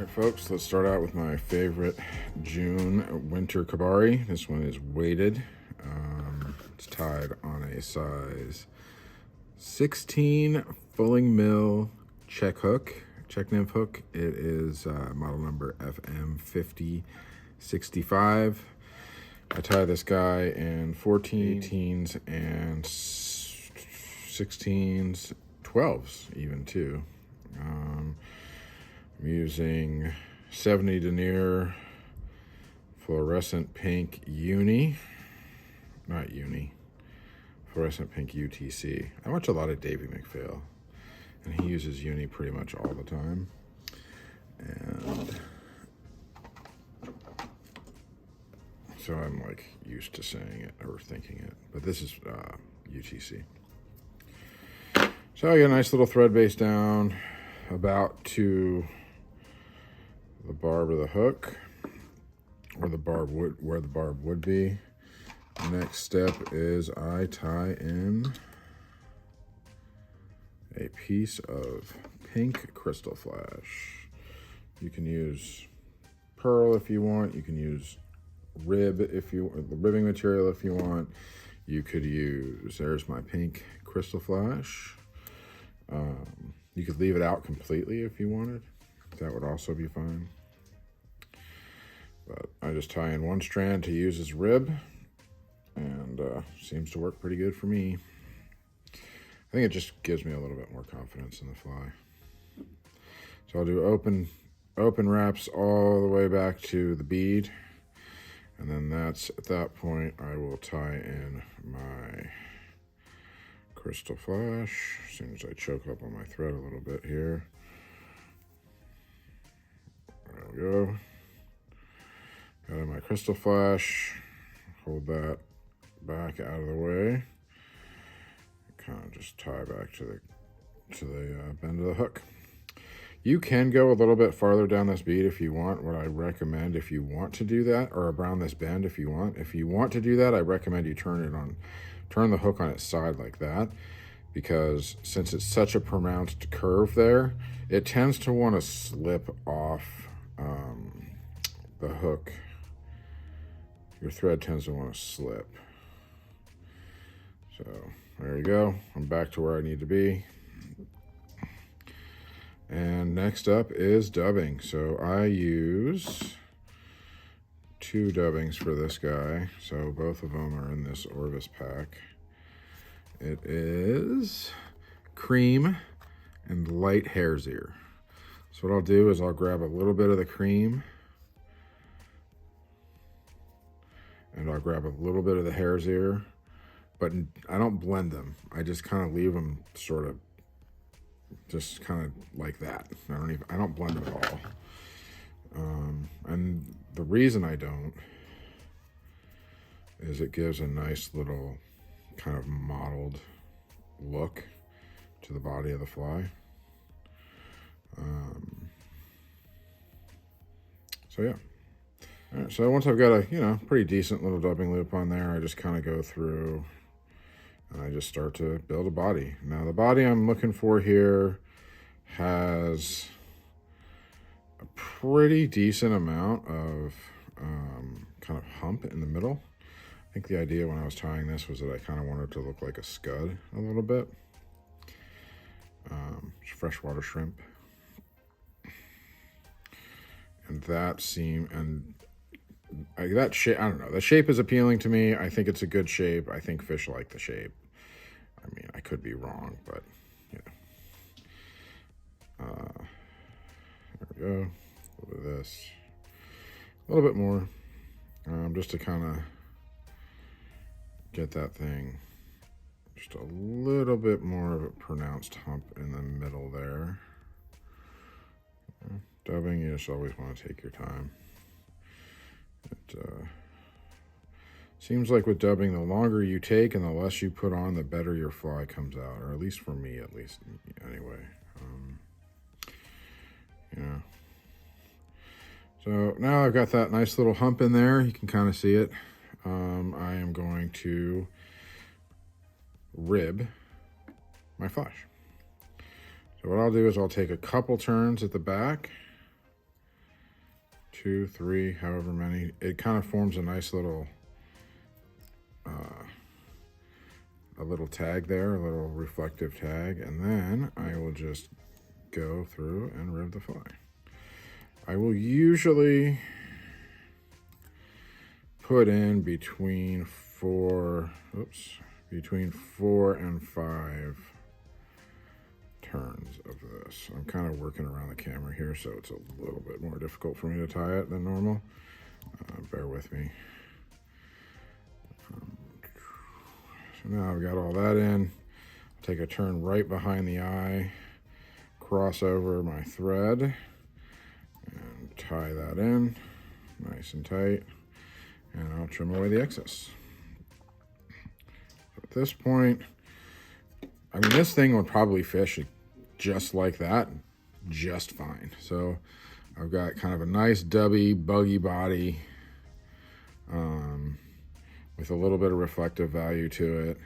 right, folks, let's start out with my favorite June winter Kebari. This one is weighted. It's tied on a size 16 fulling mill Czech hook, Czech Nymph hook. It is model number FM5065. I tie this guy in 14, 18s, and 16s, 12s even too. I'm using 70 denier fluorescent pink fluorescent pink UTC. I watch a lot of Davey McPhail, and he uses uni pretty much all the time. And so I'm like used to saying it or thinking it, but this is UTC. So I get a nice little thread base down about to the barb of the hook, or the barb would, where the barb would be. The next step is I tie in a piece of pink crystal flash. You can use pearl if you want. You can use rib if you the ribbing material if you want. You could use, there's my pink crystal flash. You could leave it out completely if you wanted. That would also be fine. But I just tie in one strand to use as rib, and seems to work pretty good for me. I think it just gives me a little bit more confidence in the fly. So I'll do open wraps all the way back to the bead, and then that's at that point I will tie in my crystal flash as soon as I choke up on my thread a little bit here. There we go. Got in my crystal flash. Hold that back out of the way. Kind of just tie back to the bend of the hook. You can go a little bit farther down this bead if you want. What I recommend, if you want to do that, or around this bend if you want. If you want to do that, I recommend you turn the hook on its side like that, because since it's such a pronounced curve there, it tends to want to slip off the hook. Your thread tends to want to slip. So there you go. I'm back to where I need to be. And next up is dubbing. So I use 2 dubbings for this guy. So both of them are in this Orvis pack. It is cream and light hare's ear. So what I'll do is I'll grab a little bit of the cream, and I'll grab a little bit of the hare's ear, but I don't blend them. I just kind of leave them sort of just kind of like that. I don't blend them at all. And the reason I don't is it gives a nice little kind of mottled look to the body of the fly. So yeah. All right, so once I've got a pretty decent little dubbing loop on there, I just kind of go through and I just start to build a body. Now the body I'm looking for here has a pretty decent amount of kind of hump in the middle. I think the idea when I was tying this was that I kind of wanted it to look like a scud a little bit. Freshwater shrimp. And that that shape, I don't know, the shape is appealing to me. I think it's a good shape. I think fish like the shape. I mean, I could be wrong, but there we go. A little bit of this, a little bit more, just to kind of get that thing just a little bit more of a pronounced hump in the middle there. Dubbing, you just always want to take your time. It seems like with dubbing, the longer you take and the less you put on, the better your fly comes out, or at least for me, anyway. So now I've got that nice little hump in there. You can kind of see it. I am going to rib my flash. So what I'll do is I'll take a couple turns at the back, 2, 3, however many. It kind of forms a nice little a little tag there, a little reflective tag, and then I will just go through and rib the fly. I will usually put in between 4 and 5 turns of this. I'm kind of working around the camera here, so it's a little bit more difficult for me to tie it than normal. Bear with me. So now I've got all that in. Take a turn right behind the eye, cross over my thread, and tie that in nice and tight, and I'll trim away the excess. At this point, I mean, this thing would probably fish just like that, just fine. So I've got kind of a nice dubby, buggy body with a little bit of reflective value to it.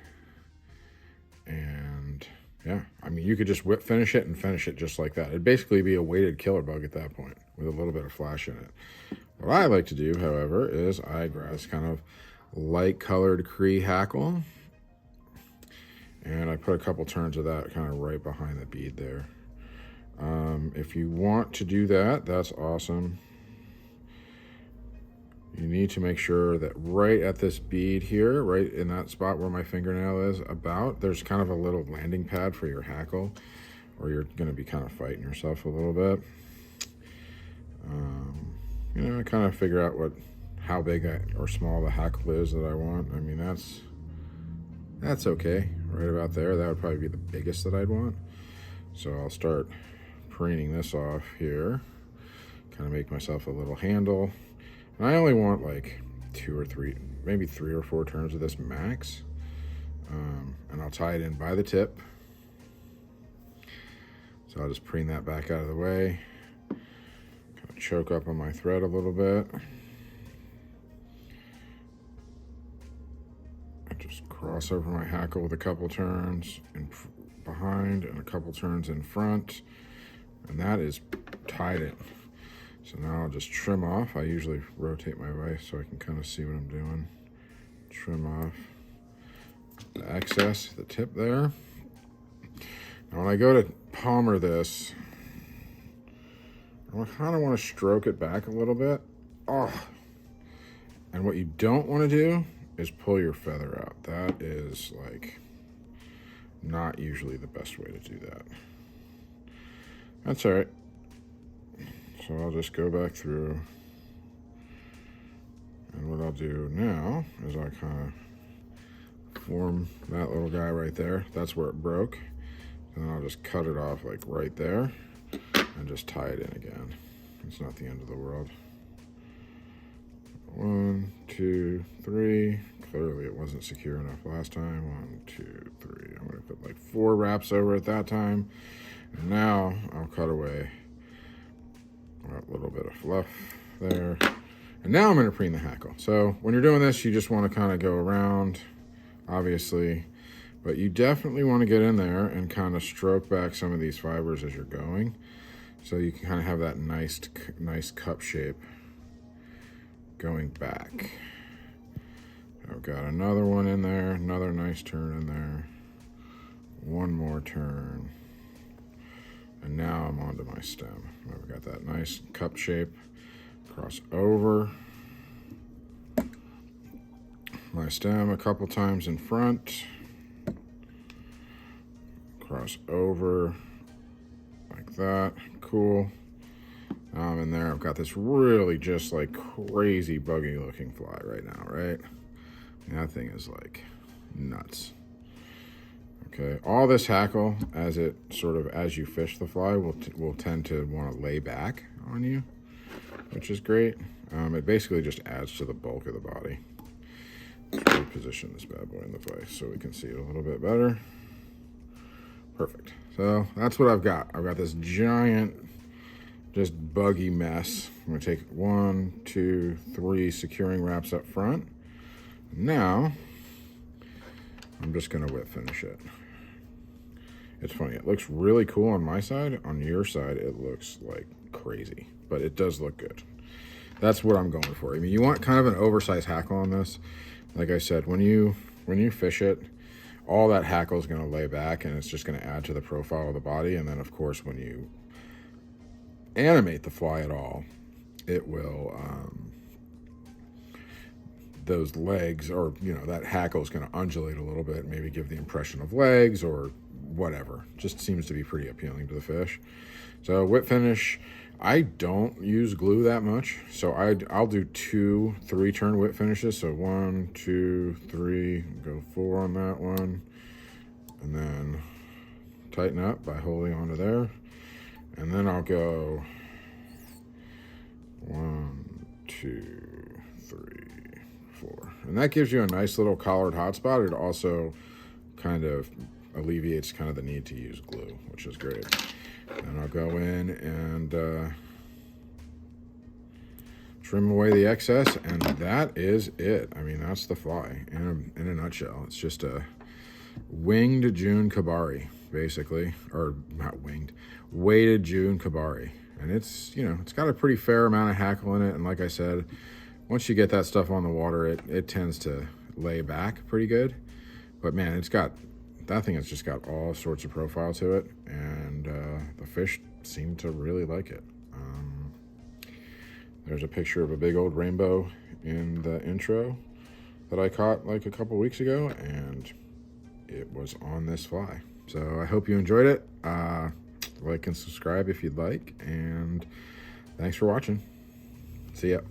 And yeah, I mean, you could just whip finish it and finish it just like that. It'd basically be a weighted killer bug at that point with a little bit of flash in it. What I like to do, however, is I grab this kind of light colored Cree Hackle, and I put a couple turns of that kind of right behind the bead there. If you want to do that, that's awesome. You need to make sure that right at this bead here, right in that spot where my fingernail is there's kind of a little landing pad for your hackle, or you're going to be kind of fighting yourself a little bit. You know, kind of figure out how big or small the hackle is that I want. I mean, that's okay, right about there. That would probably be the biggest that I'd want. So I'll start preening this off here, kind of make myself a little handle. And I only want like 2 or 3, maybe 3 or 4 turns of this max. And I'll tie it in by the tip. So I'll just preen that back out of the way. Kind of choke up on my thread a little bit. I just cross over my hackle with a couple turns in behind and a couple turns in front. And that is tied in. So now I'll just trim off. I usually rotate my vise so I can kind of see what I'm doing. Trim off the excess, the tip there. Now when I go to palmer this, I kind of want to stroke it back a little bit. Oh, and what you don't want to do is pull your feather out. That is like not usually the best way to do that. That's all right. So I'll just go back through, and what I'll do now is I kind of form that little guy right there. That's where it broke. And then I'll just cut it off like right there and just tie it in again. It's not the end of the world. 1, 2, 3. Clearly it wasn't secure enough last time. 1, 2, 3. I'm gonna put like 4 wraps over at that time. And now I'll cut away a little bit of fluff there. And now I'm going to preen the hackle. So when you're doing this, you just want to kind of go around, obviously, but you definitely want to get in there and kind of stroke back some of these fibers as you're going, so you can kind of have that nice cup shape going back. I've got another one in there, another nice turn in there, one more turn. And now I'm onto my stem. I've got that nice cup shape. Cross over my stem a couple times in front. Cross over like that. Cool. Now I'm in there. I've got this really just like crazy buggy looking fly right now, right? And that thing is like nuts. Okay, all this hackle, as you fish the fly, will tend to want to lay back on you, which is great. It basically just adds to the bulk of the body. Let's reposition this bad boy in the vise so we can see it a little bit better. Perfect. So that's what I've got. I've got this giant, just buggy mess. I'm gonna take 1, 2, 3 securing wraps up front. Now, I'm just gonna whip finish it. It's funny, it looks really cool on my side. On your side, it looks like crazy, but it does look good. that's what I'm going for. I mean, you want kind of an oversized hackle on this. Like I said, when you fish it, all that hackle is going to lay back, and it's just going to add to the profile of the body. And then, of course, when you animate the fly at all, it will, those legs, or, you know, that hackle is going to undulate a little bit, maybe give the impression of legs or whatever. Just seems to be pretty appealing to the fish. So whip finish, I don't use glue that much, so I'll do 2 3-turn whip finishes. So 1, 2, 3, go 4 on that one, and then tighten up by holding onto there, and then I'll go 1, 2, 3, 4, and that gives you a nice little collared hotspot. It also kind of alleviates kind of the need to use glue, which is great. And I'll go in and trim away the excess, and that is it. I mean, that's the fly in a nutshell. It's just a winged June Kebari, basically, or not winged, weighted June Kebari. And it's, you know, it's got a pretty fair amount of hackle in it. And like I said, once you get that stuff on the water, it tends to lay back pretty good. But man, it's got, that thing has just got all sorts of profile to it, and the fish seem to really like it. There's a picture of a big old rainbow in the intro that I caught like a couple weeks ago, and it was on this fly. So I hope you enjoyed it. Like and subscribe if you'd like, and thanks for watching. See ya.